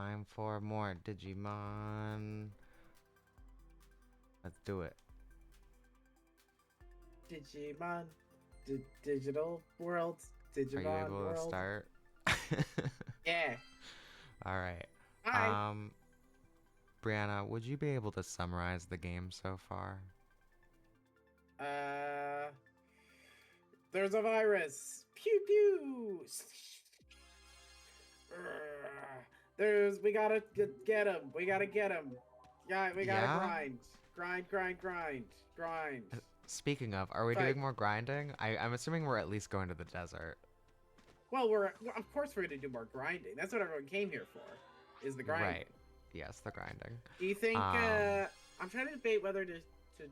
time for more Digimon. Let's do it. Digimon, Digital World, Are you Digimon able to World. start? Yeah. All right. Hi. Brianna, would you be able to summarize the game so far? Uh, there's a virus. Pew pew. We gotta get him. We gotta get him. Yeah, we gotta Yeah? grind. Grind. Speaking of, are we Fight. doing more grinding? I'm assuming we're at least going to the desert. Well, of course we're gonna do more grinding. That's what everyone came here for, is the grinding. Right. Yes, the grinding. Do you think? Um, I'm trying to debate whether to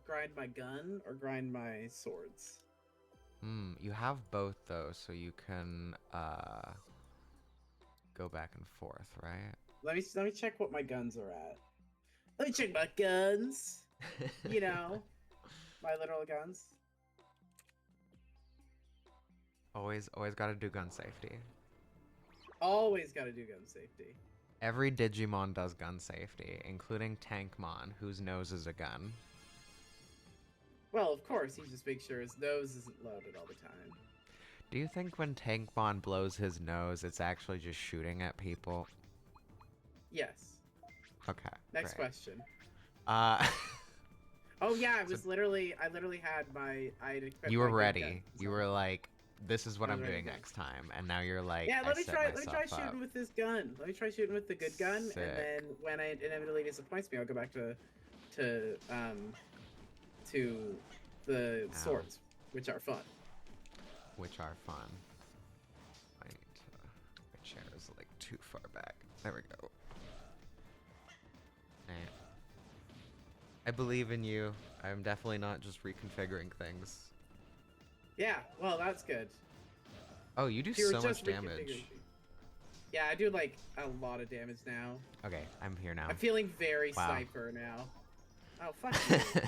grind my gun or grind my swords. you have both though, so you can go back and forth, right? Let me check what my guns are at. Let me check my guns. You know, my literal guns. Always gotta do gun safety. Always got to do gun safety. Every Digimon does gun safety, including Tankmon, whose nose is a gun. Well, of course, he just makes sure his nose isn't loaded all the time. Do you think when Tankmon blows his nose, it's actually just shooting at people? Yes. Okay. Next great. question. Uh, Oh yeah, I So- literally had my. I had equipped you were my good ready. gun, You so- were like, "This is what I I'm was ready doing to go. next time," and now you're like, Yeah, "I set let me try myself up." shooting with this gun. Let me try shooting with the good gun, Sick. and then when it inevitably disappoints me, I'll go back to the Ow. swords, which are fun. Which are fun. Wait, my chair is like too far back. There we go. Hey. I believe in you. I'm definitely not just reconfiguring things. Yeah, well, that's good. Oh, you do If you were so much just damage. reconfiguring- Yeah, I do like a lot of damage now. Okay, I'm here now. I'm feeling very Wow. sniper now. Oh fuck you.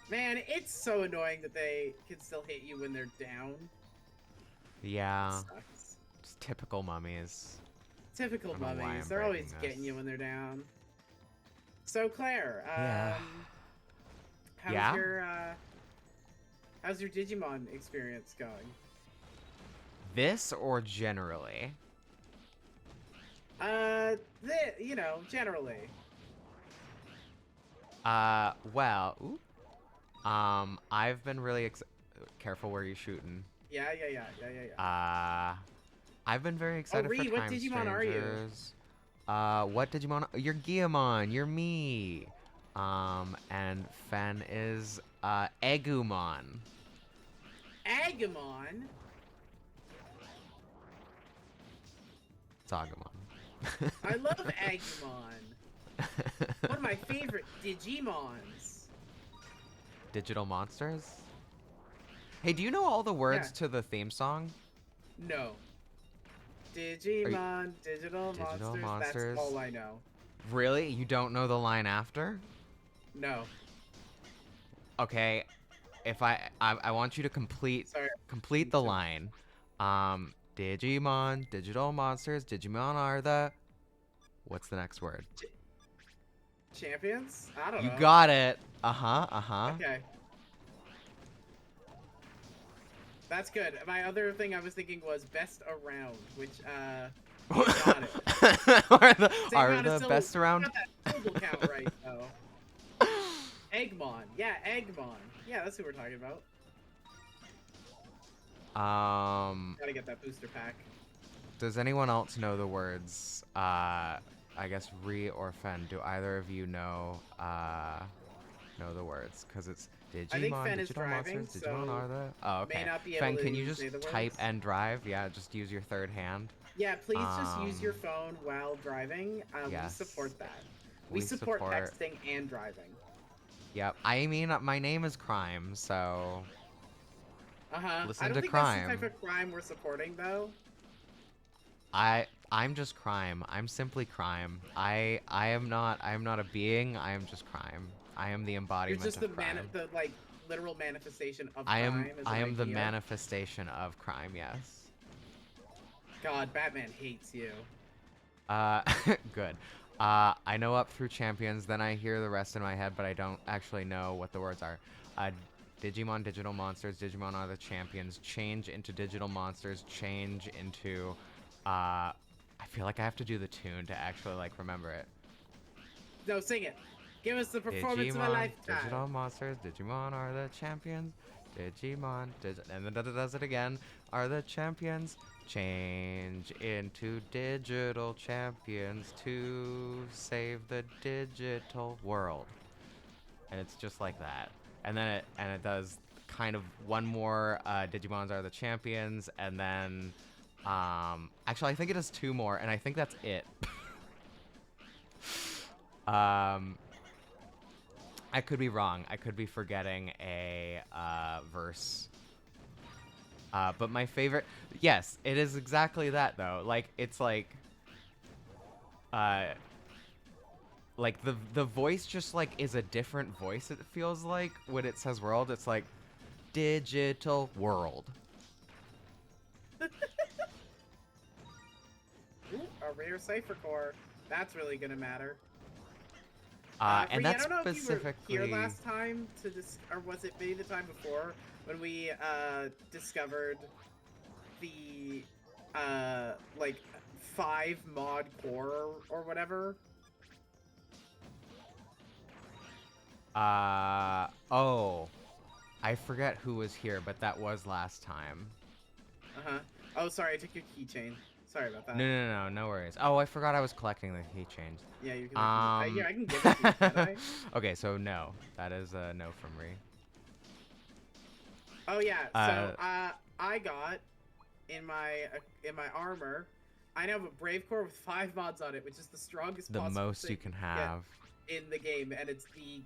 Man, it's so annoying that they can still hit you when they're down. Yeah, Sucks. just typical mummies. Typical I don't know why mummies. I'm They're always breaking getting this. you when they're down. So Claire, Yeah. how's Yeah? how's your Digimon experience going? This or generally? Generally. Well, ooh. I've been really careful where you're shooting. Yeah. I've been very excited Ree, for what Time Digimon are you? Strangers. What Digimon? You're Guillamon. You're me. And Fen is Egumon. Agumon? It's Agumon. I love Agumon. One of my favorite Digimons. Digital monsters. Hey, do you know all the words Yeah. to the theme song? No. Digimon, digital monsters, monsters? that's all I know. Really? You don't know the line after? No. Okay, if I want you to complete Sorry. the line. Digimon, digital monsters, Digimon are the. What's the next word? Champions? I don't You know. got it. Uh-huh. Okay. That's good. My other thing I was thinking was best around, which, you got it. are the best around? Got that syllable count right, though. Eggmon. Yeah, Eggmon. Yeah, that's who we're talking about. Gotta get that booster pack. Does anyone else know the words? I guess Ree or Fen. Do either of you know the words? Because it's Digimon, I think Fen is digital driving, monsters, Digimon so are the. Oh, okay. may not be Fen, able can to you just say the type words. and drive? Yeah, just use your third hand. Yeah, please just use your Um, phone while driving. yes. We support that. We We support support- texting and driving. Yep. I mean, my name is Crime, so. Listen I don't to think crime. that's the type of crime we're supporting, though. I'm just crime. I'm simply crime. I am not a being. I am just crime. I am the You're embodiment just of crime. the literal manifestation of I am crime. As I an am the idea. manifestation of crime. Yes. God, Batman hates you. Good. I know up through champions, then I hear the rest in my head, but I don't actually know what the words are. Uh, Digimon, digital monsters, Digimon are the champions, change into digital monsters, change into, I feel like I have to do the tune to actually, like, remember it. No, sing it. Give us the performance of a Digimon, lifetime. digital monsters, Digimon are the champions. Digimon, and then does it again. Are the champions. Change into digital champions to save the digital world. And it's just like that. And then it does kind of one more Digimons are the champions, and then actually I think it does two more, and I think that's it. um I could be wrong. I could be forgetting a verse. But my favorite, yes, it is exactly that though. Like it's uh, like the voice just like is a different voice. It feels like when it says world, it's like digital world. Ooh, a rare cipher core. That's really gonna matter. And Bree, I that's don't know if you were here specifically. last time or was it maybe the time before when we discovered the like 5 mod core or whatever. Oh, I forget who was here, but that was last time. Uh-huh. Oh, sorry, I took your keychain. Sorry about that. No worries. Oh, I forgot I was collecting the keychains. Yeah, you're collecting here, I can give it to you, can I? Okay, so no. That is a no from Ree. Oh yeah, so I got in my armor, I now have a brave core with 5 mods on it, which is the strongest The possible most thing you can get have. in the game, and it's the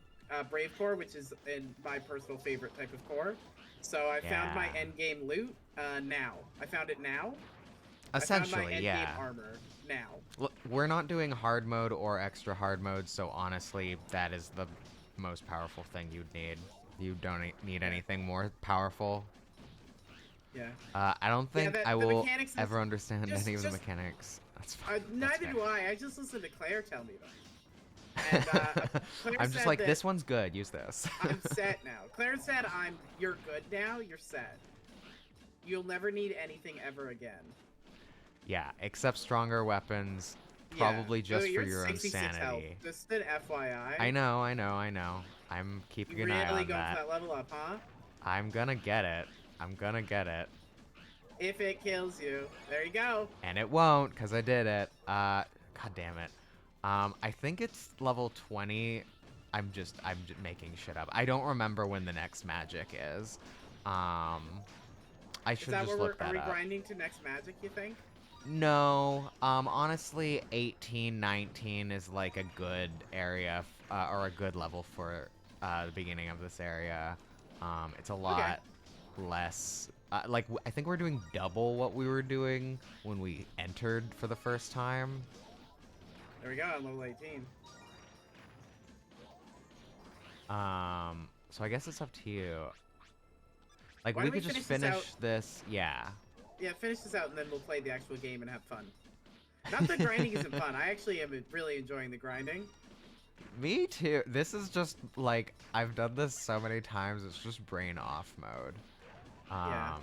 brave core, which is in my personal favorite type of core. So I found my Yeah. end game loot now. I found it now. I found my Essentially, end yeah. game armor now. Look, we're not doing hard mode or extra hard mode, so honestly, that is the most powerful thing you'd need. You don't need Yeah. anything more powerful. Yeah. I don't Yeah, think that I the will mechanics is ever understand just any of the just mechanics. That's fine. That's neither okay. do I. I just listen to Claire tell me them. And Claire I'm just said like, that this one's good. Use this. I'm set now. Claire said you're good now. You're set. You'll never need anything ever again. Yeah, except stronger weapons, Yeah. probably Oh, just for you're at your own 66 health. sanity. Just an FYI. I know. I'm keeping You an eye really on going for that. that level up, huh? I'm gonna get it. I'm gonna get it. If it kills you. There you go. And it won't, because I did it. God damn it. I think it's level 20. I'm just making shit up. I don't remember when the next magic is. I Is should that just where look are that we up. grinding to next magic, you think? No, honestly, 18, 19 is like a good area, or a good level for the beginning of this area. It's a Okay. lot less, like, I think we're doing double what we were doing when we entered for the first time. There we go, on level 18. So I guess it's up to you. Like, Why we don't we could just finish this out? finish this, yeah. Yeah, finish this out and then we'll play the actual game and have fun. Not that grinding isn't fun. I actually am really enjoying the grinding. Me too. This is just, like, I've done this so many times, it's just brain off mode. Yeah.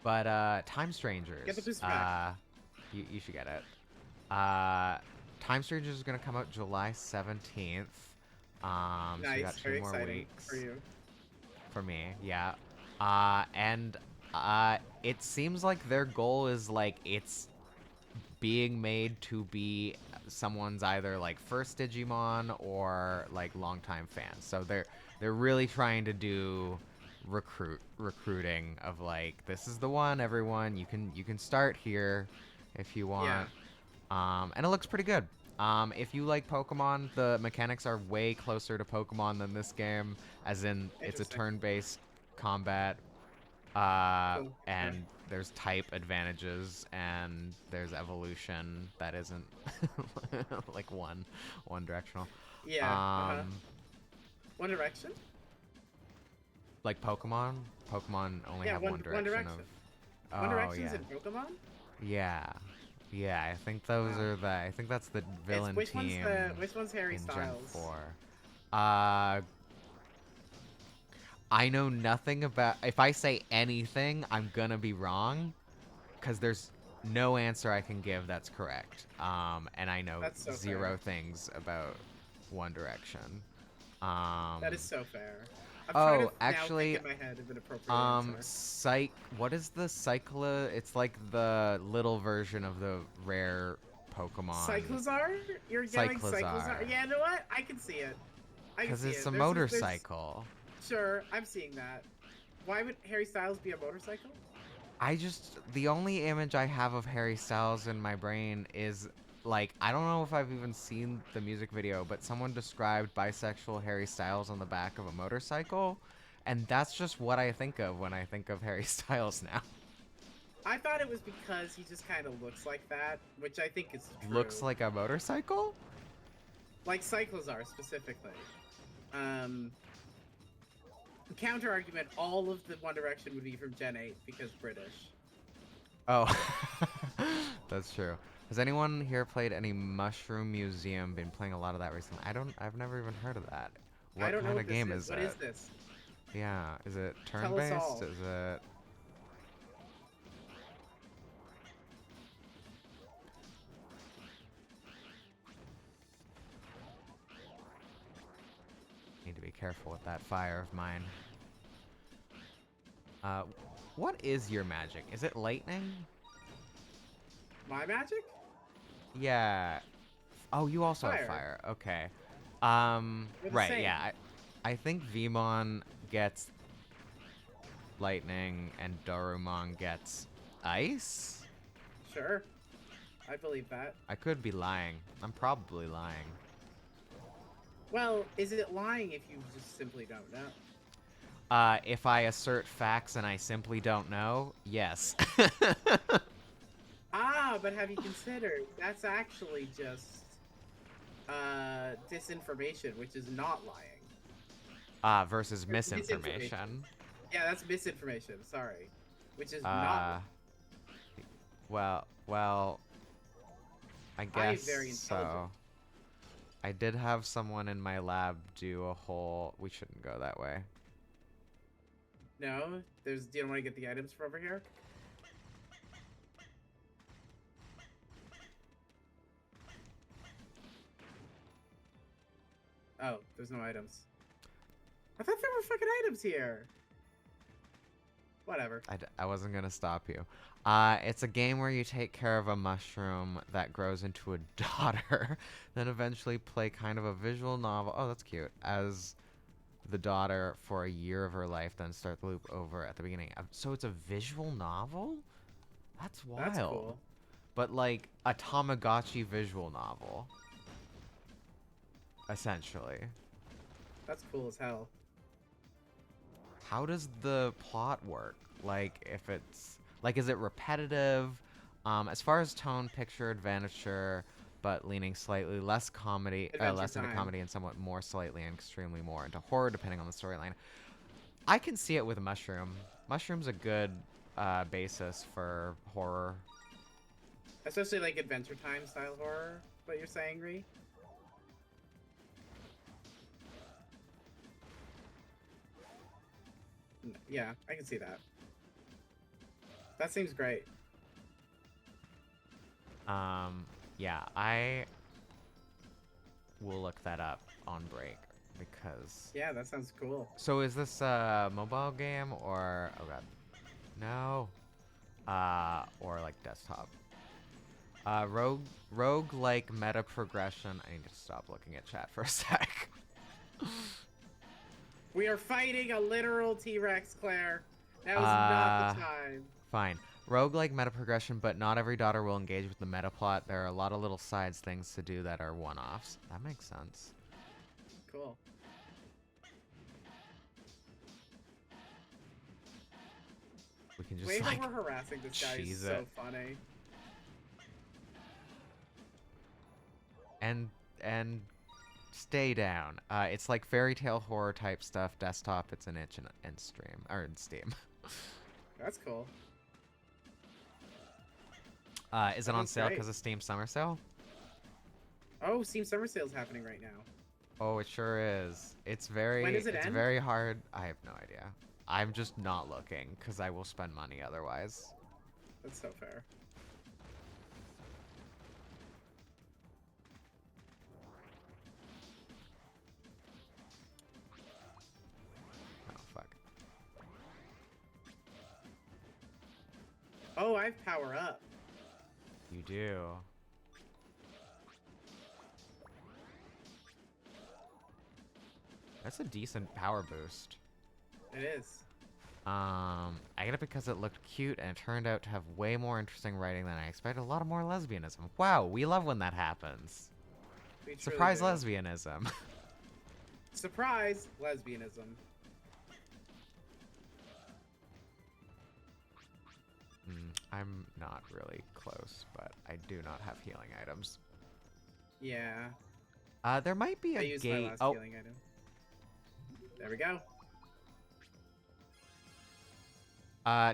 But Time Strangers. Get the booster pack. You should get it. Time Strangers is gonna come out July 17th. So you Nice, got 2 very more exciting weeks. for you. For me, yeah. And it seems like their goal is like it's being made to be someone's either like first Digimon or like longtime fans. So they're really trying to do recruiting of like, this is the one, everyone, you can start here if you want. And it looks pretty good. If you like Pokemon, the mechanics are way closer to Pokemon than this game, as in it's a Interesting. turn-based combat, Cool. and there's type advantages, and there's evolution that isn't like one directional. Yeah. One Direction? Like Pokemon only Yeah, have one one direction Direction. of. One Oh Direction's yeah. in Pokemon? Yeah. Yeah, I think those Wow. are the. I think that's the It's villain team which one's Harry in Gen Styles? 4. Uh, I know nothing about. If I say anything, I'm gonna be wrong, because there's no answer I can give that's correct. And I know That's so zero fair. things about One Direction. That is Um, so fair. I'm trying to oh, now think actually, in my head of an appropriate answer. What is the Cycla? It's like the little version of the rare Pokemon Cyclozar? You're going Cyclozar? Cyclizar, Yeah, you know what? I can see it. I can because see it's it. a There's motorcycle. sure, I'm seeing that. Why would Harry Styles be a motorcycle? The only image I have of Harry Styles in my brain is like, I don't know if I've even seen the music video, but someone described bisexual Harry Styles on the back of a motorcycle, and that's just what I think of when I think of Harry Styles now. I thought it was because he just kind of looks like that, which I think is Looks true. like a motorcycle? Like Cyclozar specifically. Um, counter argument: all of the One Direction would be from Gen 8 because British. Oh, that's true. Has anyone here played any Mushroom Museum? Been playing a lot of that recently. I've never even heard of that. I What don't know kind of what this game is. is What is it? this? Yeah, is it Tell us turn-based? all. Is it... Need to be careful with that fire of mine. Uh, what is your magic? Is it lightning? My magic? Yeah. Oh, you also have Fire. fire. Okay. We're the Right, same. yeah. I think Vmon gets lightning and Darumon gets ice? Sure. I believe that. I could be lying. I'm probably lying. Well, is it lying if you just simply don't know? If I assert facts and I simply don't know, yes. Ah, but have you considered that's actually just disinformation, which is not lying. Versus Or misinformation. misinformation. Yeah, that's misinformation. Sorry, which is not Uh, lying. well, I I am guess very intelligent. so. I did have someone in my lab do a whole... We shouldn't go that way. No, there's. Do you want to get the items from over here? Oh, there's no items. I thought there were fucking items here. Whatever. I wasn't gonna stop you. It's a game where you take care of a mushroom that grows into a daughter, then eventually play kind of a visual novel. Oh, that's cute. As the daughter for a year of her life, then start the loop over at the beginning. So it's a visual novel? That's That's wild. cool. But like a Tamagotchi visual novel, essentially. That's cool as hell. How does the plot work? Like, if it's like, is it repetitive? As far as tone, picture, adventure, but leaning slightly less comedy, Adventure less into Time. comedy, and somewhat more slightly and extremely more into horror, depending on the storyline. I can see it with Mushroom. Mushroom's a good basis for horror. Especially like Adventure Time style horror, what you're saying, Ree? Yeah, I can see that. That seems great. Yeah, I will look that up on break because. Yeah, that sounds cool. So is this a mobile game or oh god, no, or like desktop? Rogue like meta progression. I need to stop looking at chat for a sec. We are fighting a literal T-Rex, Claire. Now is not Uh, the time. Fine. Roguelike meta progression, but not every daughter will engage with the meta plot. There are a lot of little sides things to do that are one-offs. That makes sense. Cool. We can just Way that like we're harassing this guy is cheese so it funny. and stay down. It's like fairy tale horror type stuff. Desktop, it's an itch and stream or in Steam. That's cool. Is it That on sounds sale great. because of Steam Summer Sale? Oh, Steam Summer Sale's happening right now. Oh, it sure is. When does it It's end? very hard. I have no idea. I'm just not looking because I will spend money otherwise. That's so fair. Oh, fuck. Oh, I have power up. You do. That's a decent power boost. It is. I get it because it looked cute and it turned out to have way more interesting writing than I expected. A lot of more lesbianism. Wow, we love when that happens. We truly Surprise do. lesbianism. Surprise! Lesbianism. I'm not really close, but I do not have healing items. Yeah. There might be I a used my gate. last Oh, healing item. There we go.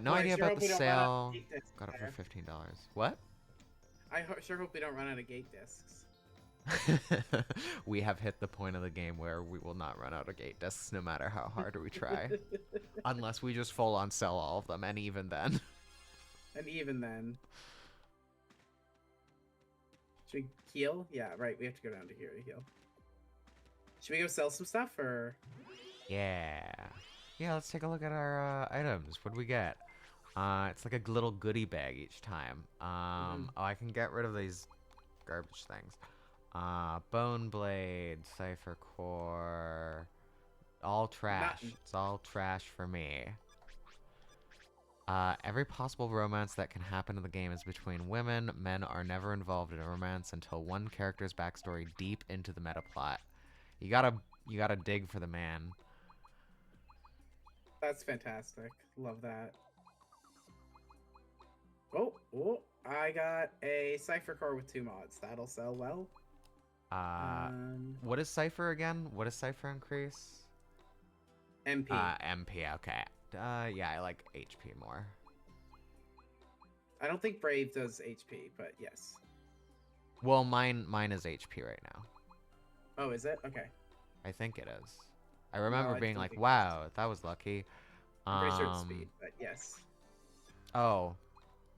no Boy, I idea sure about hope the we don't run out of sale. gate discs Got it for there. $15. What? Sure hope we don't run out of gate discs. We have hit the point of the game where we will not run out of gate discs no matter how hard we try. Unless we just full on sell all of them, and even then. And even then. Should we heal? Yeah, right. We have to go down to here to heal. Should we go sell some stuff, or? Yeah. Yeah, let's take a look at our items. What do we get? It's like a little goodie bag each time. Oh, I can get rid of these garbage things. Bone blade, cipher core, all trash. Nothing. It's all trash for me. Every possible romance that can happen in the game is between women. Men are never involved in a romance until one character's backstory deep into the meta plot. You gotta dig for the man. That's fantastic. Love that. Oh, I got a cipher core with 2 mods. That'll sell well. Uh, Um, what is cipher again? What does cipher increase? MP. MP. Okay. Yeah, I like HP more. I don't think Brave does HP, but yes. Well, mine is HP right now. Oh, is it? Okay. I think it is. I No, remember I being don't like, think it is. "Wow, that was lucky." I'm pretty sure it's speed, but yes. Oh,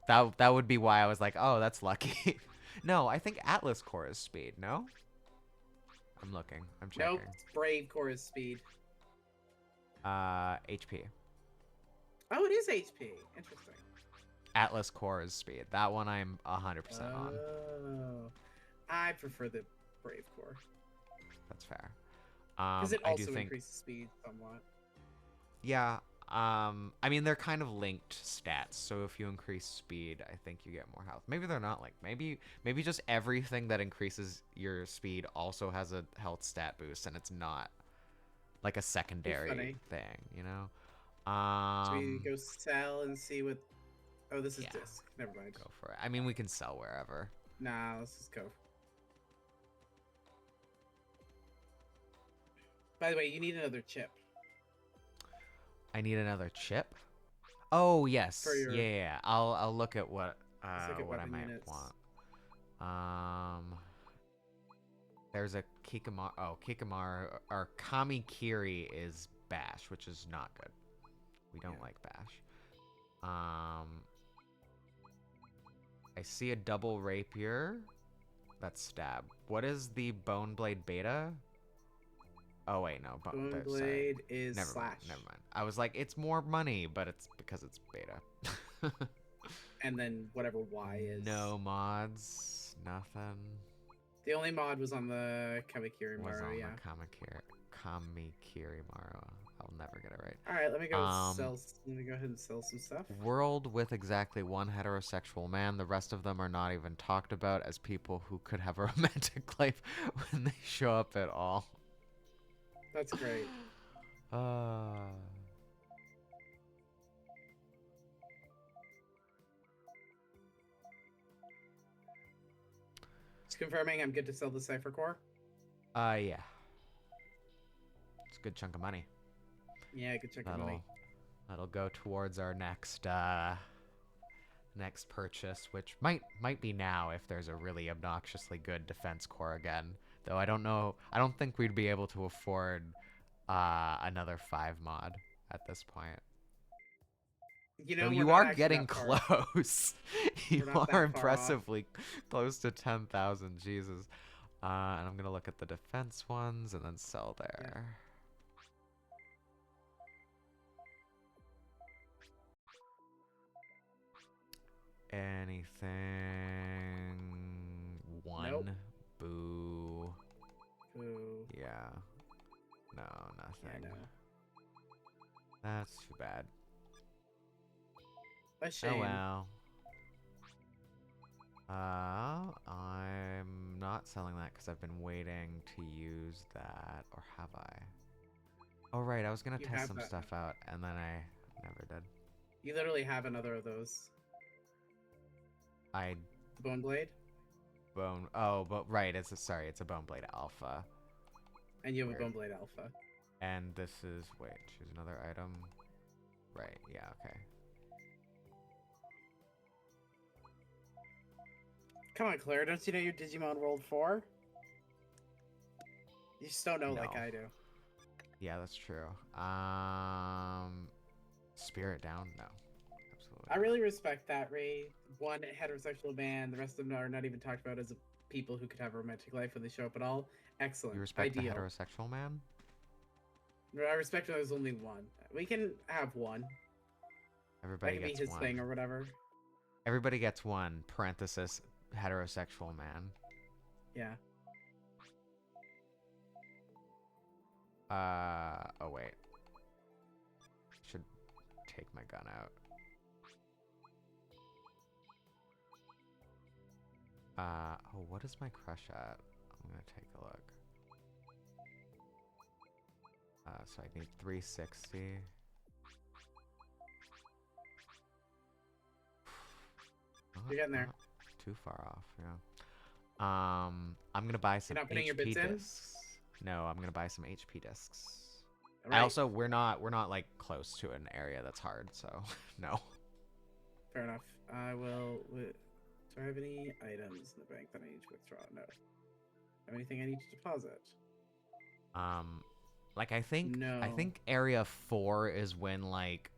that would be why I was like, "Oh, that's lucky." No, I think Atlas Core is speed. No, I'm looking. I'm Nope, checking. Brave core is speed. HP. Oh, it is HP. Interesting. Atlas Core is speed. That one I'm 100% on. Oh. I prefer the Brave core. That's fair. Because it I do also think, increases speed somewhat. yeah. I mean, they're kind of linked stats. So if you increase speed, I think you get more health. Maybe they're not linked. Maybe just everything that increases your speed also has a health stat boost, and it's not like a secondary Funny. thing, you know? Should we go sell and see what... Oh, this is Yeah, disc. Never mind. go for it. I mean, we can sell wherever. Nah, let's just go. By the way, you need another chip. I need another chip. Oh yes, For your... yeah. I'll look at what Let's look at what I weapon might units. want. There's a Kikamaru. Oh, Kikamaru or Kamikiri is bash, which is not good. We don't like bash. I see a double rapier. That's stab. What is the bone blade beta? Oh wait, no. Bone sorry. blade is Never slash. mind. Never mind. I was like, it's more money, but it's because it's beta. And then whatever Y is. No mods. Nothing. The only mod was on the Kamikiri Was Maru, on yeah. the Kamikiri Maru. I'll never get it right. Alright, let me go Let me go ahead and sell some stuff. World with exactly one heterosexual man. The rest of them are not even talked about as people who could have a romantic life when they show up at all. That's great. Just confirming I'm good to sell the Cipher Core. Yeah. It's a good chunk of money. Yeah, good chunk of money. That'll go towards our next next purchase, which might be now if there's a really obnoxiously good defense core again. Though I don't know. I don't think we'd be able to afford another 5 mod at this point. You Though know, we're you not are actually getting that far. close. You We're not are that far off. impressively close to 10,000. Jesus. And I'm gonna look at the defense ones and then sell Yeah. there. Anything? Nope. One. Boo. Ooh. Yeah. No, Yeah, nothing. no. That's too bad. A Oh shame. well. I'm not selling that because I've been waiting to use that. Or have I? Oh, right. I was going to You test have some that. stuff out, and then I never did. You literally have another of those. I Bone blade? bone. Oh, but right. Sorry. It's a Bone Blade Alpha. And you have a Weird. bone blade alpha. And this is. Wait. Choose another item. Right. Yeah. Okay. Come on, Claire. Don't you know your Digimon World 4? You just don't know like No. I do. Yeah, that's true. Spirit down? No. Absolutely I not. really respect that, Ray. One heterosexual man, the rest of them are not even talked about as people who could have a romantic life when they show up at all. You Excellent. respect the Ideal. heterosexual man? I respect when there's only one. We can have one. That Everybody can be gets his one. thing or whatever. Everybody gets one. Parenthesis. Heterosexual man. Yeah. Oh wait. Should take my gun out. Oh, what is my crush at? I'm gonna take a look. So I need 360. You're getting there. Not too far off, yeah. I'm gonna buy some You're not putting your HP bits in? discs. No, I'm gonna buy some HP discs. Right. I also we're not like close to an area that's hard, so no. Fair enough. I will. Do I have any items in the bank that I need to withdraw? No. Have anything I need to deposit? Like I No. think area 4 is when like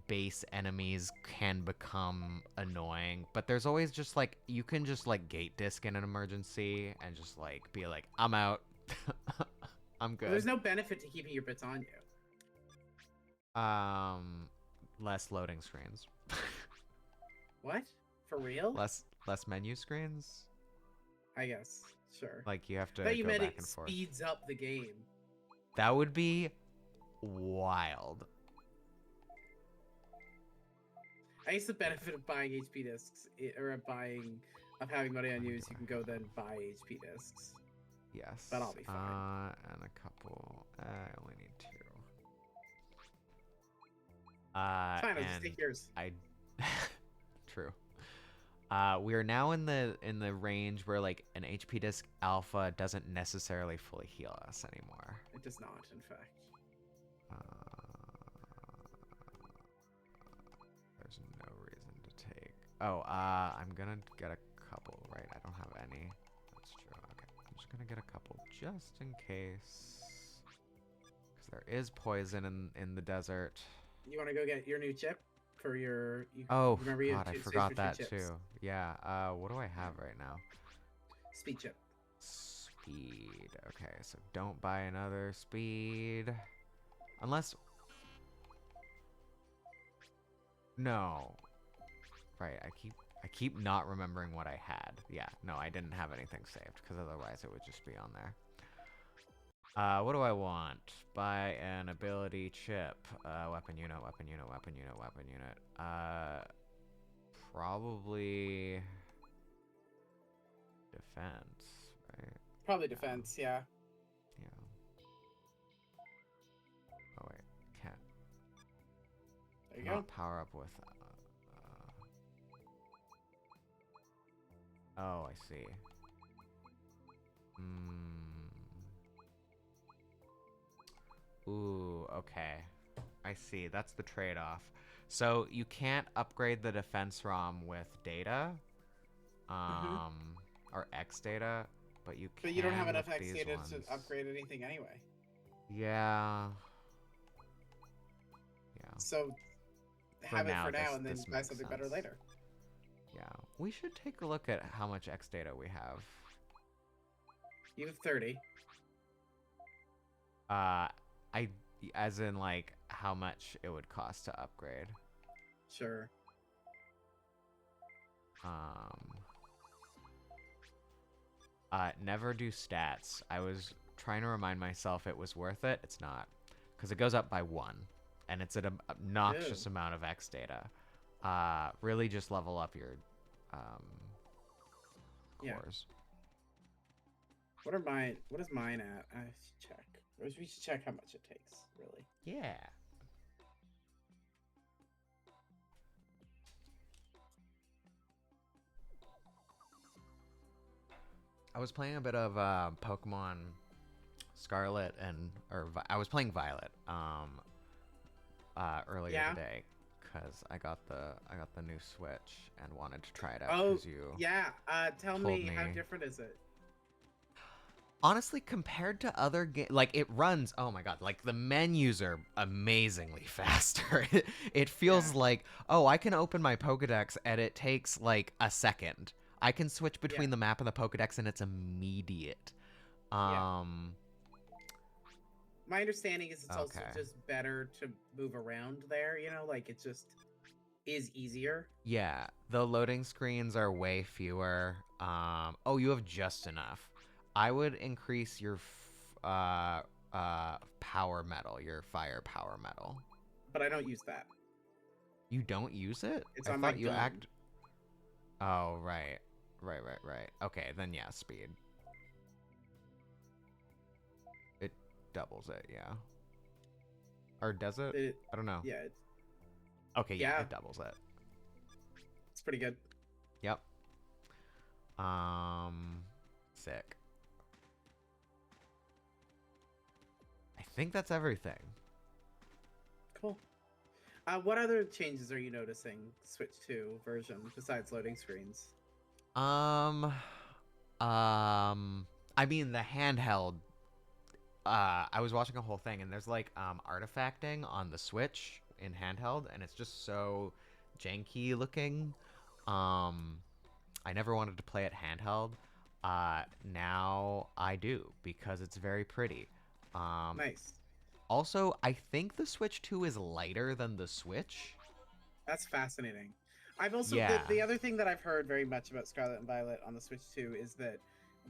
base enemies can become annoying, but there's always just like you can just like gate disc in an emergency and just like be like I'm out. I'm Well, there's good. no benefit to keeping your bits on you. Less loading screens. What? For real? Less menu screens. I guess. Sure. Like you have I to thought you go meant back it and forth. speeds up the game. That would be wild. I guess the benefit of buying HP discs, or of having money on you is you can go then buy HP discs. Yes. But I'll be fine. And a couple. I only need 2. Fine, I'll just And take yours. I. True. We are now in the range where like an HP disc alpha doesn't necessarily fully heal us anymore. It does not, in fact. There's no reason to take. Oh, I'm gonna get a couple. Right, I don't have any. That's true. Okay, I'm just gonna get a couple just in case, because there is poison in the desert. You want to go get your new chip for your? Oh remember you God, I had forgot two that chips. too. Yeah. What do I have right now? Speed chip. Speed. Okay, so don't buy another speed, unless. No. Right, I keep not remembering what I had. Yeah, no, I didn't have anything saved because otherwise it would just be on there. What do I want? Buy an ability chip. Weapon unit, weapon unit, weapon unit, weapon unit. Probably defense, right? Probably defense, yeah. Yeah. Oh wait, can't. There you Cannot go. power up with. Oh, I see. Ooh, okay. I see. That's the trade-off. So you can't upgrade the defense ROM with data, Mm-hmm. um, or X data, but you But you don't have can with enough X these data to ones. upgrade anything anyway. Yeah. Yeah. So For have it now, for now, this and then this buy makes something better sense. later. Yeah. We should take a look at how much X data we have. You have 30. I as in like how much it would cost to upgrade. Sure. Um never do stats. I was trying to remind myself it was worth it. It's not. Because it goes up by 1. And it's an Ew. obnoxious amount of X data. Really just level up your um, Yeah. cores. What are mine? What is mine at? I should check. We should check how much it takes. Really. Yeah. I was playing a bit of Pokemon Scarlet I was playing Violet earlier Yeah. today because I got the new Switch and wanted to try it out Oh, because you yeah. Tell told me, how me. different is it? Honestly, compared to other games, like it runs, oh my god, like the menus are amazingly faster. It Yeah. feels like, oh, I can open my Pokedex and it takes like a second. I can switch Yeah. between the map and the Pokedex and it's immediate. Yeah. Um, My understanding is it's also okay. just better to move around there. Like it just is easier. Yeah, the loading screens are way fewer. Oh, you have just enough. I would increase your power metal, your fire power metal. But I don't use that. You don't use it? It's I on my thought you gun. act. Oh, right. Right. Okay, then yeah, speed. It doubles it, yeah. Or does it? It, I don't know. yeah. Okay, yeah, Yeah. it doubles it. It's pretty good. Yep. Um, Sick. I think that's everything. Cool. What other changes are you noticing Switch 2 version besides loading screens? Um, I mean the handheld. I was watching a whole thing, and there's like artifacting on the Switch in handheld, and it's just so janky looking. Um, I never wanted to play it handheld. Now I do because it's very pretty. Um, Nice. Also, I think the Switch 2 is lighter than the Switch. That's fascinating. I've also Yeah. the other thing that I've heard very much about Scarlet and Violet on the Switch 2 is that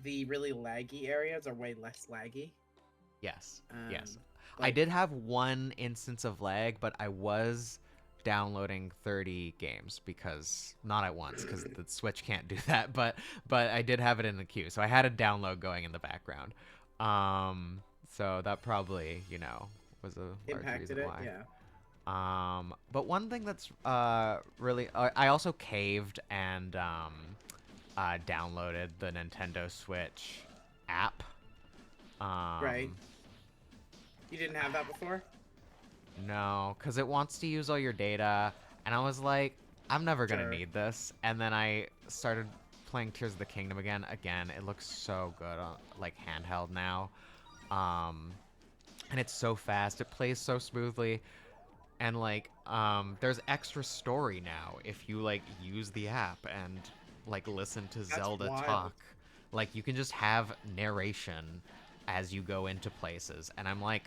the really laggy areas are way less laggy. Yes. Yes. Um, I like did have one instance of lag, but I was downloading 30 games because not at once because the Switch can't do that, but I did have it in the queue. So I had a download going in the background. So that probably, was a large reason impacted it, why. yeah. But one thing that's really I also caved and downloaded the Nintendo Switch app. Right. Um, You didn't have that before? no, because it wants to use all your data, and I was like, I'm never gonna Sure. need this. And then I started playing Tears of the Kingdom again. Again, it looks so good on like handheld now, um, and it's so fast. It plays so smoothly, and like, there's extra story now if you like use the app and like listen to That's Zelda wild. talk. Like you can just have narration as you go into places, and I'm like,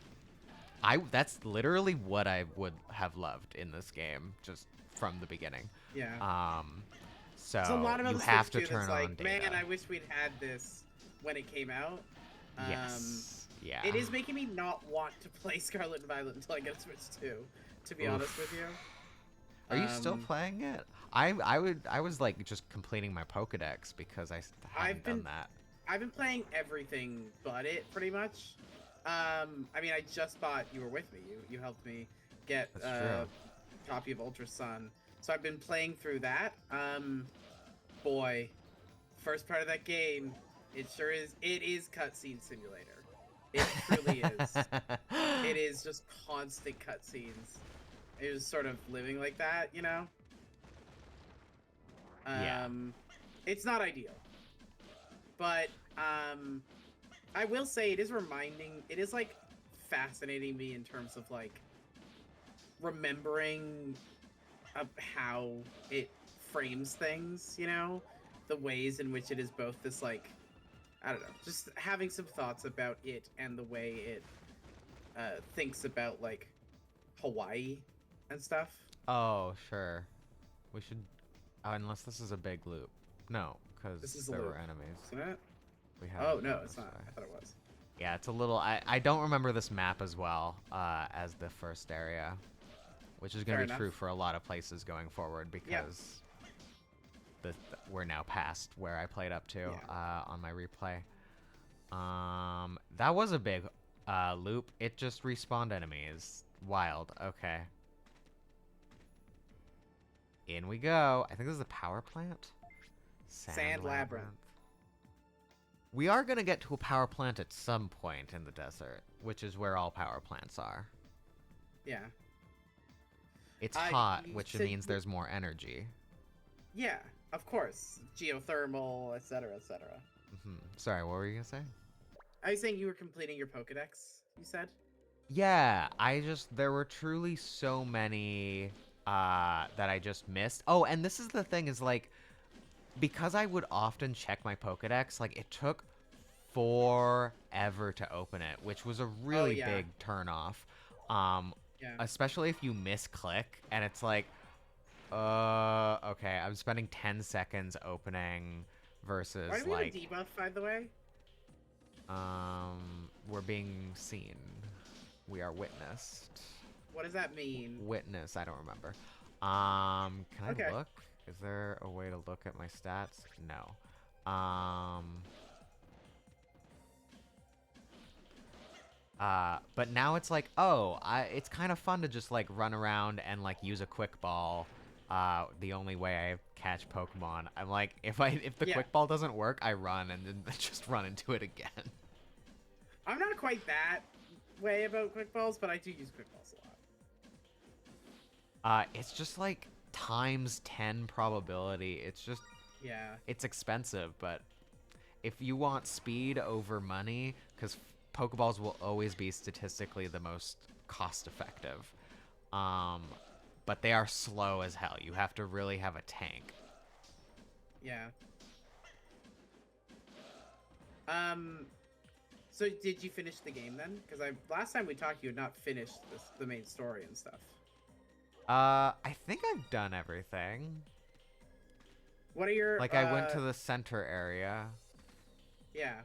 that's literally what I would have loved in this game just from the beginning. Yeah. Um, There's a so lot about you the Switch have to 2 that's turn on like, man, data. I wish we'd had this when it came out. Um, Yes. Yeah. it is making me not want to play Scarlet and Violet until I get a Switch 2, to be honest with Oof. you. Are you still Um, playing it? I was like just completing my Pokedex because I've hadn't done been that. I've been playing everything but it pretty much. I mean, I just bought. You were with me. You helped me get That's a true. copy of Ultra Sun, so I've been playing through that. Boy, first part of that game, it sure is. It is cutscene simulator. It truly is. It is just constant cutscenes. It was sort of living like that, you know? Yeah. Um, it's not ideal. But I will say it is like fascinating me in terms of like remembering of how it frames things, you know? The ways in which it is both this like I don't know, just having some thoughts about it and the way it thinks about like Hawaii and stuff. Oh, sure. We should. Unless this is a big loop. No, This because is a there were loop, enemies. isn't it? We Oh haven't no, gone it's this not. way. I thought it was. Yeah, it's a little. I don't remember this map as well as the first area, which is going Fair to be enough. true for a lot of places going forward Yeah, because we're now past where I played up to yeah. on my replay. That was a big loop. It just respawned enemies. Wild. Okay. In we go. I think this is a power plant. Sand Sand labyrinth. labyrinth. We are going to get to a power plant at some point in the desert, which is where all power plants are. Yeah. It's hot, You which said means there's more energy. yeah, of course, geothermal, etc., etc. Sorry, what were you going to say? I was saying you were completing your Pokedex. You said. Yeah, there were truly so many that I just missed. Oh, and this is the thing is like because I would often check my Pokedex, like it took forever to open it, which was a Oh really yeah, big turnoff. Um, yeah. Especially if you misclick and it's like, okay, I'm spending 10 seconds opening Why versus do we have a like, debuff, by the way? we're being seen. We are witnessed. What does that mean? Witness, I don't remember. Can I Okay. look? Is there a way to look at my stats? No. But now it's like, oh, it's kind of fun to just like run around and like use a quick ball. The only way I catch Pokemon. I'm like, if the Yeah, quick ball doesn't work, I run and then just run into it again. I'm not quite that way about quick balls, but I do use quick balls a lot. It's just like times 10 probability. Yeah, It's expensive, but if you want speed over money, because Pokeballs will always be statistically the most cost effective. Um, but they are slow as hell. You have to really have a tank. yeah. Um, so did you finish the game then? Because I last time we talked, you had not finished the main story and stuff. I think I've done everything. What are your Like I went to the center area. yeah.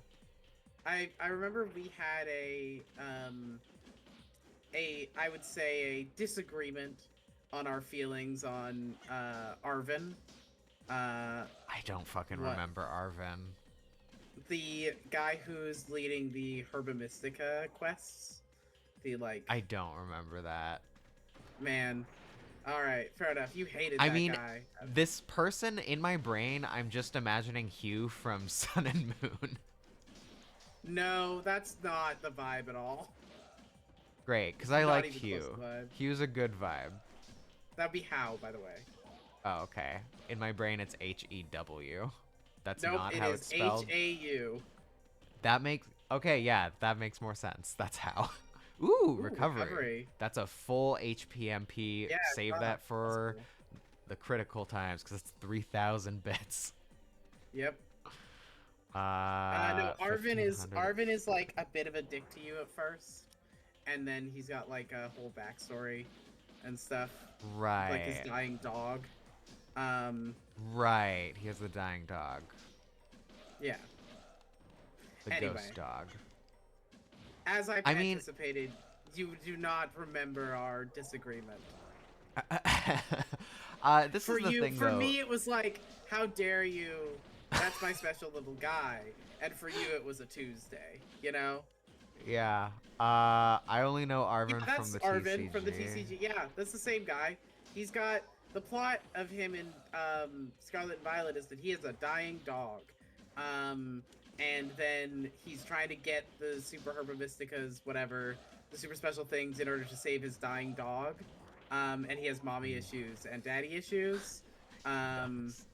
I remember we had a I would say a disagreement on our feelings on Arvin. I don't fucking What remember Arvin. the guy who's leading the Herba Mystica quests. The like I don't remember that. man. All right, fair enough. You hated I that mean, guy. this person in my brain, I'm just imagining Hugh from Sun and Moon. No, that's not the vibe at all. Great, because It's I not like even close to Hugh. the vibe. Hugh's a good vibe. That'd be how, by the way. Oh, okay. In my brain, it's Hew. That's Nope, not it how is it's spelled. H-A-U. That makes... Okay, yeah, that makes more sense. That's how. Ooh, Ooh, recovery. That's a full HPMP. Yeah, Save wow, that that's for cool. the critical times, because it's 3,000 bits. Yep. No, Arvin is 1,500. like a bit of a dick to you at first, and then he's got like a whole backstory and stuff, like his Right. dying dog. Right. He has the dying dog. Yeah. The Anyway, ghost dog. as I I mean... anticipated, you do not remember our disagreement. This For is the you, thing, for though. me, it was like, how dare you? That's my special little guy. And for you, it was a Tuesday. You know? Yeah. I only know Yeah, Arvin that's from the Arvin TCG. from the TCG. Yeah, that's the same guy. He's got the plot of him in Scarlet and Violet is that he has a dying dog. and then he's trying to get the super herba mysticas, whatever, the super special things in order to save his dying dog. And he has mommy issues and daddy issues. Um, Does.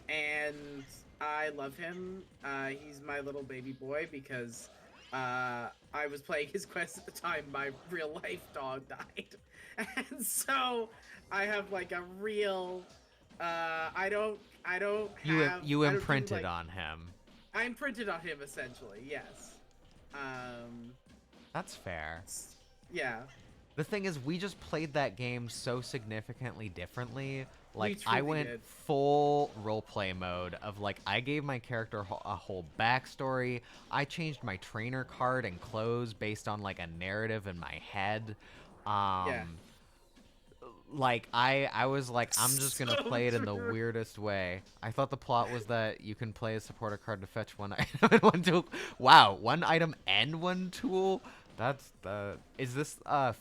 and I love him. He's my little baby boy because I was playing his quest at the time my real life dog died, and so I have like a real. I don't have. You I don't do imprinted like. on him. I imprinted on him essentially. Yes. Um. That's fair. Yeah. The thing is, we just played that game so significantly differently. We Like, I truly went did. full roleplay mode of, like, I gave my character a whole backstory. I changed my trainer card and clothes based on, like, a narrative in my head. Yeah. Um, like, I was like, I'm just gonna So play it in the true. weirdest way. I thought the plot was that you can play a supporter card to fetch one item and one tool. Wow, one item and one tool? That's the. Is this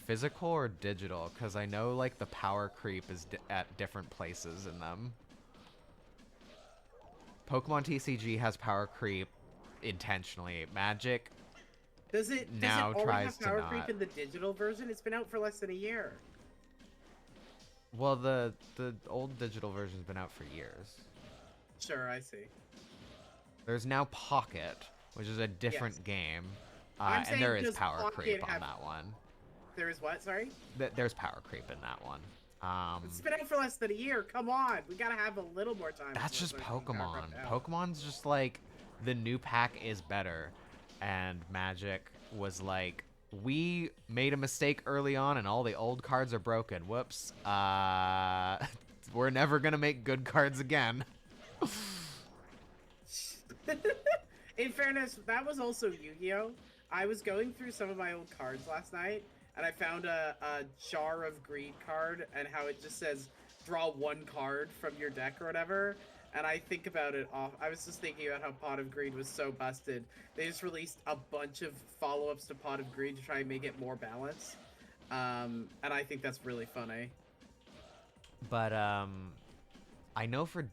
physical or digital? Because I know like the power creep is at different places in them. Pokemon TCG has power creep intentionally. Magic Does it now already have tries to power creep not. in the digital version? It's been out for less than a year. Well, the old digital version's been out for years. Sure, I see. There's now Pocket, which is a Yes. different game, I'm and saying there is does power Pocket creep on have that one. there is what? Sorry? There's power creep in that one. It's been out for less than a year. Come on. We gotta have a little more time That's before just it starts getting power Pokemon. crept out. Pokemon's just like the new pack is better, and Magic was like, we made a mistake early on, and all the old cards are broken. Whoops. We're never gonna make good cards again. In fairness, that was also Yu-Gi-Oh! I was going through some of my old cards last night, and I found a Jar of Greed card, and how it just says, draw one card from your deck or whatever. And I think about it off. I was just thinking about how Pot of Greed was so busted. They just released a bunch of follow-ups to Pot of Greed to try and make it more balanced. And I think that's really funny. But I know for or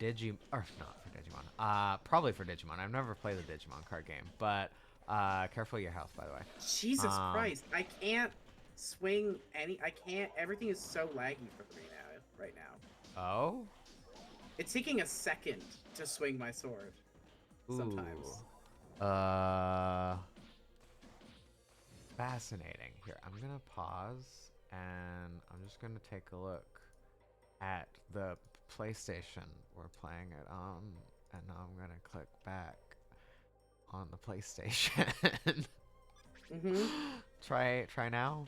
not for Digimon. Probably for Digimon. I've never played the Digimon card game, but careful your health, by the way. Jesus Um, Christ, I can't swing any. I can't. Everything is so laggy for me now. Right now, oh, it's taking a second to swing my sword. Sometimes. ooh, fascinating. Here, I'm gonna pause and I'm just gonna take a look at the PlayStation we're playing it on, and now I'm gonna click back on the PlayStation. Mm-hmm. Try now.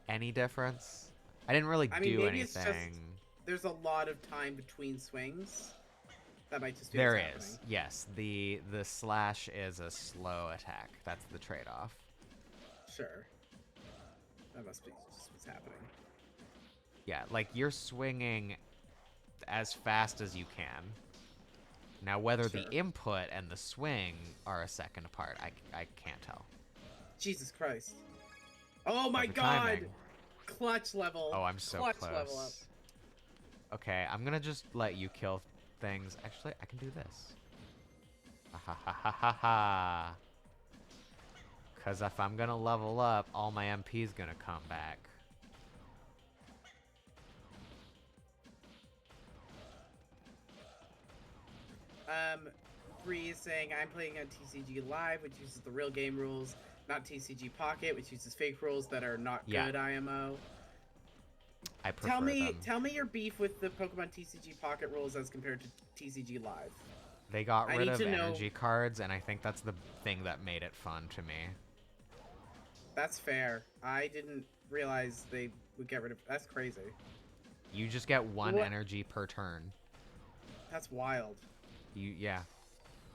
Any difference? I didn't really I mean, do maybe it's just anything. there's a lot of time between swings. That might just be There what's is, happening. yes. The slash is a slow attack. That's the trade-off. Sure. That must be just what's happening. Yeah, like you're swinging as fast as you can. Now, whether Sure. the input and the swing are a second apart, I can't tell. Jesus Christ. Oh my Perfect God! timing. Clutch level. Oh, I'm so Clutch close. level up. Okay, I'm gonna just let you kill things. Actually, I can do this. Ha ha ha ha ha. Because if I'm gonna level up, all my MP's gonna come back. Bree is saying I'm playing on TCG Live, which uses the real game rules, not TCG Pocket, which uses fake rules that are not Yeah. good IMO. I prefer them. Tell me your beef with the Pokemon TCG Pocket rules as compared to TCG Live. They got I rid need of to know. energy cards, and I think that's the thing that made it fun to me. That's fair. I didn't realize they would get rid of. That's crazy. You just get one What? energy per turn. That's wild. Yeah.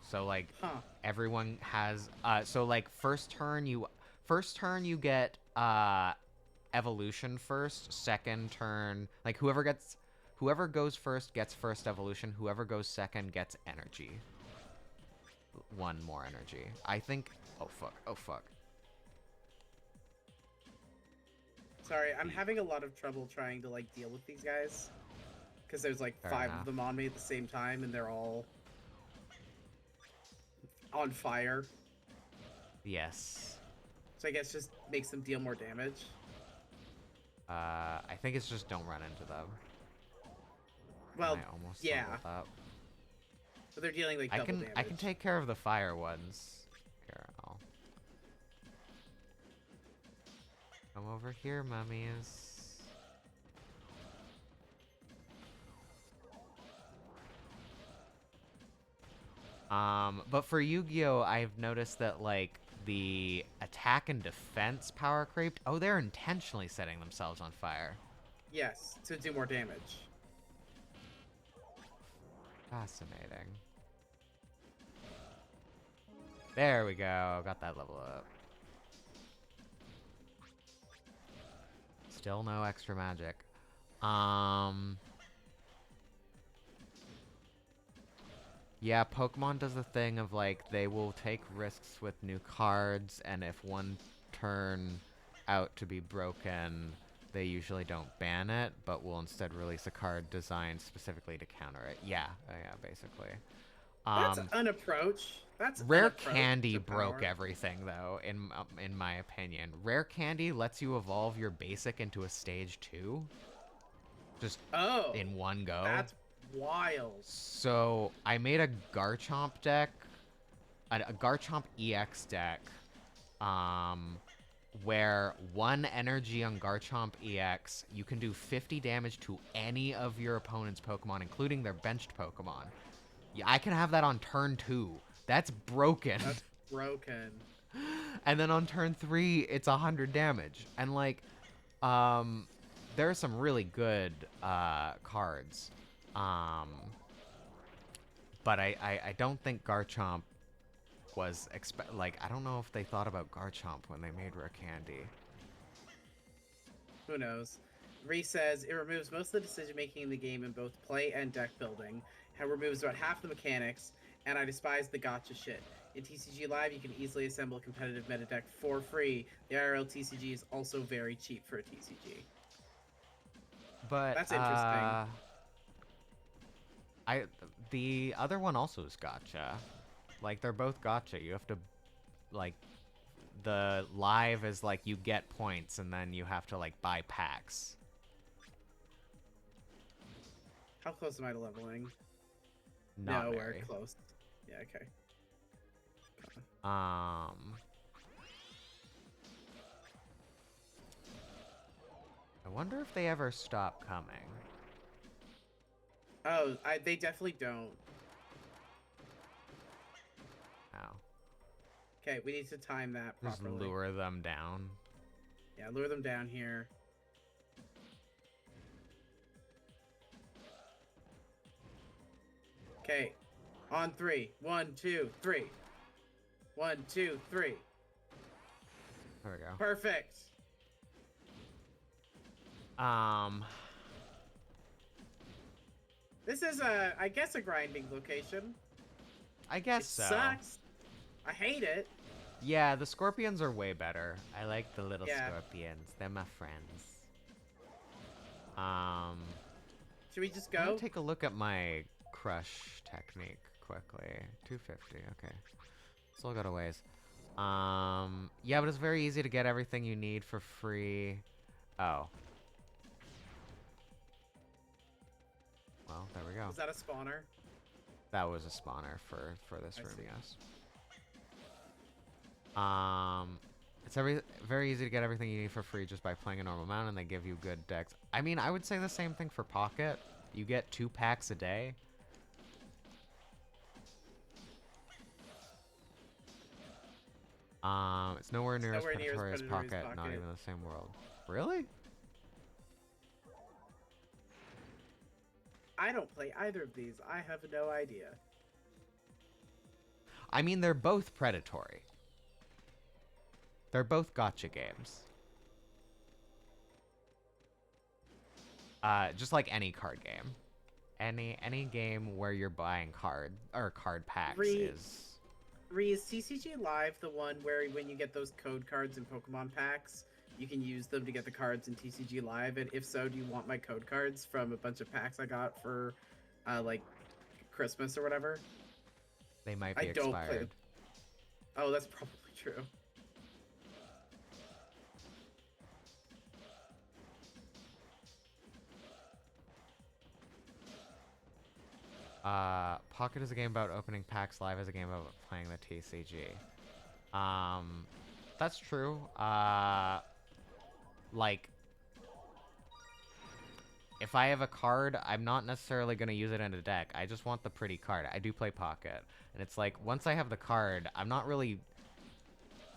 So like Huh. everyone has so like first turn you get evolution first, second turn like whoever goes first gets first evolution, whoever goes second gets energy. One more energy. I think oh fuck. Sorry, I'm having a lot of trouble trying to like deal with these guys. Because there's like Fair 5 enough. of them on me at the same time, and they're all on fire. Yes. So I guess just makes them deal more damage. I think it's just don't run into them. And Well, I almost yeah. leveled up. But they're dealing like double damage. I can take care of the fire ones. Here, I'll come over here, mummies. But for Yu-Gi-Oh, I've noticed that like the attack and defense power creep. Oh, they're intentionally setting themselves on fire. Yes, to do more damage. Fascinating. There we go. Got that level up. Still no extra magic. Yeah, Pokemon does the thing of like they will take risks with new cards, and if one turn out to be broken, they usually don't ban it, but will instead release a card designed specifically to counter it. Yeah, yeah, basically. That's an approach. That's Rare an approach Candy to broke power. everything, though, in my opinion. Rare Candy lets you evolve your basic into a stage 2, just Oh, in one go. that's wild. So I made a Garchomp deck, a Garchomp EX deck, where one energy on Garchomp EX, you can do 50 damage to any of your opponent's Pokemon, including their benched Pokemon. Yeah, I can have that on turn 2. That's broken. That's broken. And then on turn 3, it's 100 damage. And like, there are some really good cards. But I don't think Garchomp was like, I don't know if they thought about Garchomp when they made Rare Candy. Who knows? Ree says it removes most of the decision making in the game in both play and deck building. It removes about half the mechanics, and I despise the gotcha shit. In TCG Live, you can easily assemble a competitive meta deck for free. The IRL TCG is also very cheap for a TCG. But That's interesting. The other one also is gotcha. Like, they're both gotcha. You have to, like, the live is like you get points and then you have to like buy packs. How close am I to leveling? Not Nowhere very. close. Yeah, okay. I wonder if they ever stop coming. Oh, they definitely don't. Oh. Okay, we need to time that Just properly. lure them down. Yeah, lure them down here. Okay, on 3. 1, 2, 3. 1, 2, 3. There we go. Perfect. This is I guess a grinding location. I guess It so. sucks. I hate it. Yeah, the scorpions are way better. I like the little Yeah. scorpions. They're my friends. Should we just I'm go? gonna take a look at my crush technique quickly. 250, okay. Still got a ways. Yeah, but it's very easy to get everything you need for free. Oh. Well, there we go. Is that a spawner? That was a spawner for this room, see. yes. It's very easy to get everything you need for free just by playing a normal amount, and they give you good decks. I mean, I would say the same thing for Pocket. You get 2 packs a day. It's nowhere near as predatory as Pocket, not even the same world. Really? I don't play either of these. I have no idea. I mean, they're both predatory. They're both gotcha games. Just like any card game. Any game where you're buying card packs is... Is TCG Live the one where when you get those code cards and Pokemon packs, you can use them to get the cards in TCG Live? And if so, do you want my code cards from a bunch of packs I got for, like, Christmas or whatever? They might be expired. Oh, that's probably true. Pocket is a game about opening packs. Live is a game about playing the TCG. Um, that's true. Like, if I have a card, I'm not necessarily going to use it in a deck. I just want the pretty card. I do play Pocket. And it's like, once I have the card, I'm not really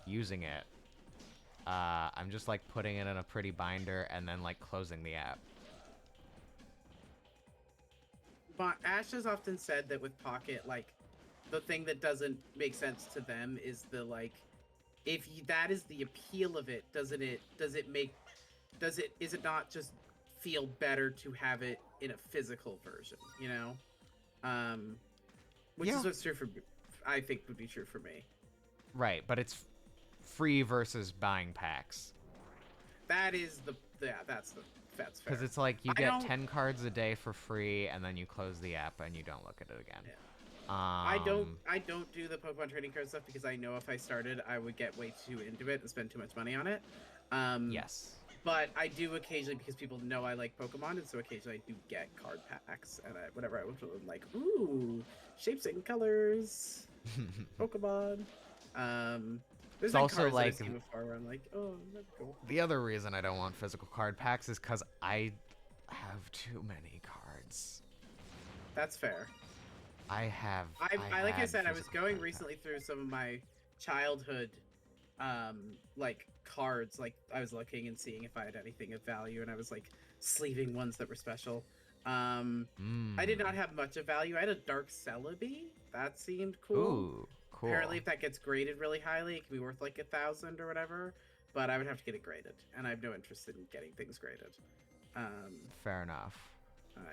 using it. I'm just, like, putting it in a pretty binder and then, like, closing the app. But Ash has often said that with Pocket, like, the thing that doesn't make sense to them is the, like, if you, that is the appeal of it, is it not just feel better to have it in a physical version, you know? Which Yeah. is what's true for, I think would be true for me. Right, but it's free versus buying packs. That is that's fair. Because it's like you I get don't- 10 cards a day for free, and then you close the app and you don't look at it again. Yeah. Um, I don't do the Pokemon trading card stuff because I know if I started, I would get way too into it and spend too much money on it. yes. But I do occasionally, because people know I like Pokemon, and so occasionally I do get card packs, and whenever I went to them, like, ooh, shapes and colors, Pokemon. There's It's been also cards that I've like seen before where I'm like, oh, that's cool. the other reason I don't want physical card packs is because I have too many cards. That's fair. I have. I like I had said, I was physical going card recently packs. through some of my childhood, like cards. Like I was looking and seeing if I had anything of value, and I was like sleeving ones that were special. I did not have much of value. I had a Dark Celebi. That seemed cool. Ooh, cool. Apparently, if that gets graded really highly, it can be worth like 1,000 or whatever. But I would have to get it graded, and I have no interest in getting things graded. Fair enough.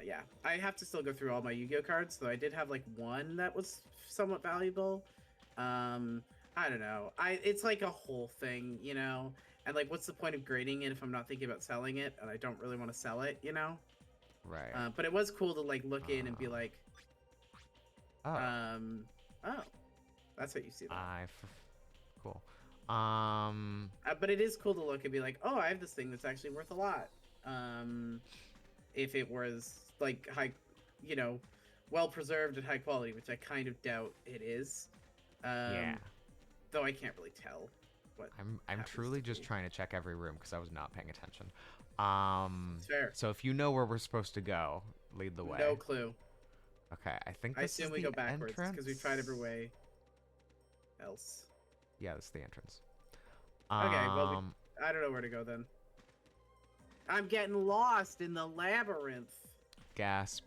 Yeah, I have to still go through all my Yu-Gi-Oh cards, though I did have like one that was somewhat valuable. I don't know. It's like a whole thing, you know. And like, what's the point of grading it if I'm not thinking about selling it, and I don't really want to sell it, you know? Right. But it was cool to like look in and be like, Oh. Oh, that's how you see that. Cool. But it is cool to look and be like, oh, I have this thing that's actually worth a lot. If it was like high, you know, well preserved and high quality, which I kind of doubt it is. Yeah. Though I can't really tell what. I'm truly just trying to check every room because I was not paying attention. It's fair. So if you know where we're supposed to go, lead the way. No clue. Okay, I think I this assume is we the go backwards entrance. because we've tried every way else. Yeah, this is the entrance. Okay, well, I don't know where to go then. I'm getting lost in the labyrinth. Gasp.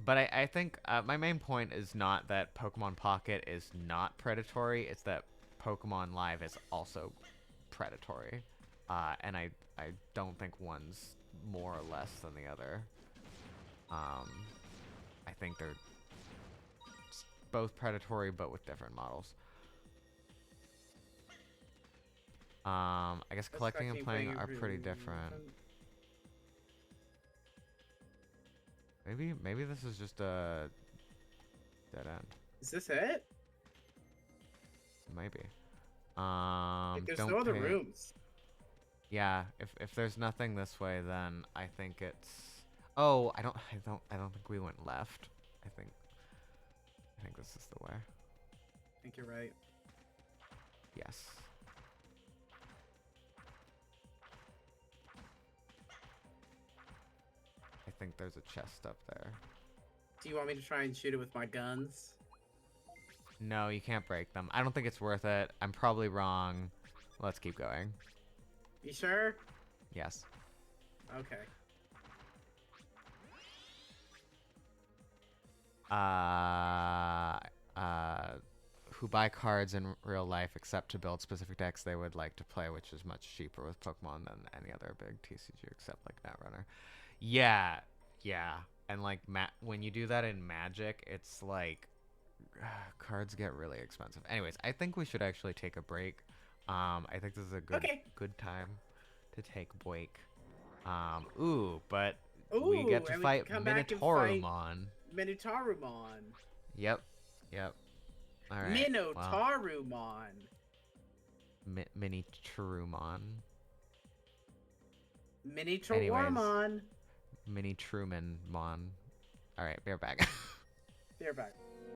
But I think my main point is not that Pokemon Pocket is not predatory. It's that Pokemon Live is also predatory. And I don't think one's more or less than the other. I think they're both predatory, but with different models. I guess collecting and playing are pretty different. Maybe this is just a dead end. Is this it? Maybe. Like, there's don't no other pay- rooms. Yeah, if there's nothing this way, then I think it's. Oh, I don't think we went left. I think this is the way. I think you're right. Yes. I think there's a chest up there. Do you want me to try and shoot it with my guns? No, you can't break them. I don't think it's worth it. I'm probably wrong. Let's keep going. You sure? Yes. Okay. Who buy cards in real life except to build specific decks they would like to play, which is much cheaper with Pokemon than any other big TCG except like Netrunner. Yeah, yeah. And like when you do that in Magic, it's like cards get really expensive. Anyways, I think we should actually take a break. I think this is a good time to take a break. But we get to fight Minotaurumon. Minotaurumon. Yep. Yep. All right. Well, Minotarumon. Mini Trumon. Anyways, Miniaturemon. Mini Truman Mon. All right, bear back. They're back.